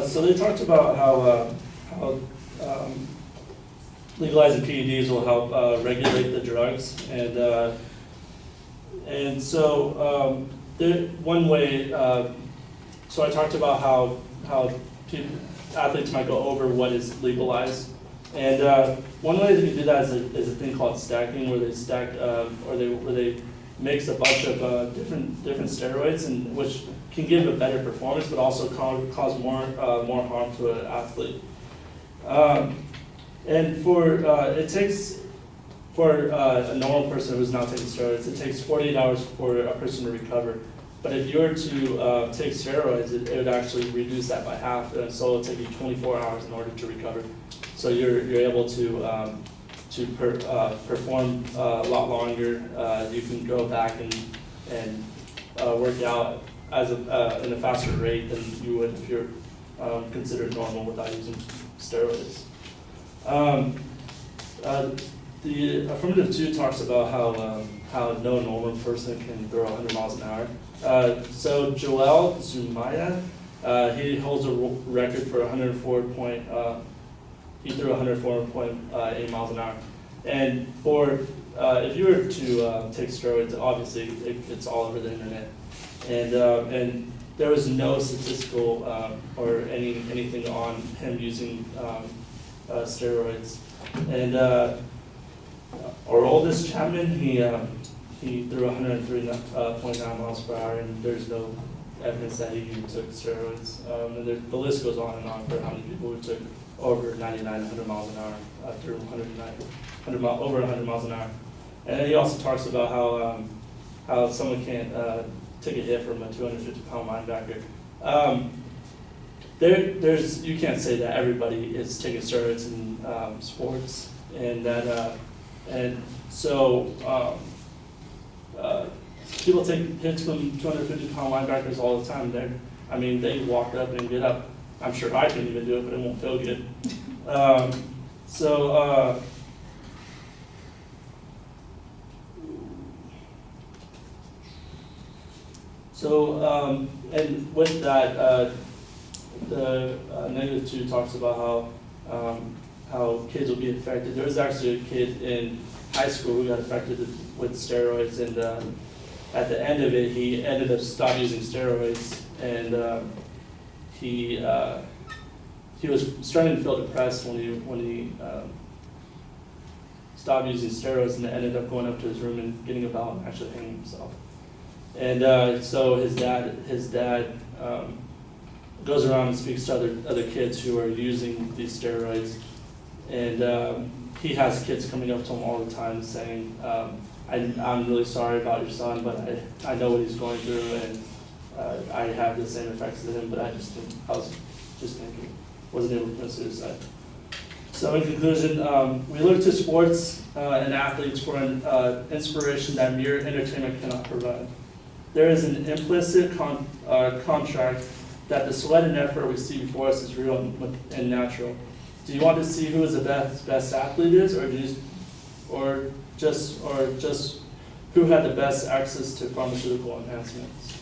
So they talked about how legalizing PEDs will help regulate the drugs, and so one way. So I talked about how athletes might go over what is legalized, and one way that you do that is a thing called stacking, where they stack where they mix a bunch of different steroids, and which can give a better performance, but also cause more harm to an athlete. And it takes for a normal person who's not taking steroids, it takes 48 hours for a person to recover. But if you were to take steroids, it would actually reduce that by half, and so it'll take you 24 hours in order to recover. So you're able to perform a lot longer. You can go back and work out in a faster rate than you would if you're considered normal without using steroids. The affirmative 2 talks about how no normal person can throw 100 miles an hour. So Joel Zumaya, he holds a record for 104 point. He threw 104.8 miles an hour. And if you were to take steroids, obviously it's all over the internet. And there was no statistical or anything on him using steroids. And our oldest Chapman, he threw 103.9 miles per hour, and there's no evidence that he even took steroids. And the list goes on and on for how many people who took over 99, 100 miles an hour, through over 100 miles an hour. And then he also talks about how someone can't take a hit from a 250-pound linebacker. You can't say that everybody is taking steroids in sports, and that so people take hits from 250-pound linebackers all the time. They walk up and get up. I'm sure I can even do it, but it won't feel good. And with that, the negative 2 talks about how kids will be affected. There was actually a kid in high school who got affected with steroids, and at the end of it, he ended up stopping using steroids, and he was starting to feel depressed when he stopped using steroids, and ended up going up to his room and getting a belt and actually hanging himself. And so his dad goes around and speaks to other kids who are using these steroids, and he has kids coming up to him all the time saying, I'm really sorry about your son, but I know what he's going through, and I have the same effects as him, but I was just thinking, wasn't able to commit suicide. So in conclusion, we look to sports and athletes for an inspiration that mere entertainment cannot provide. There is an implicit contract that the sweat and effort we see before us is real and natural. Do you want to see who is the best athlete is, or just who had the best access to pharmaceutical enhancements?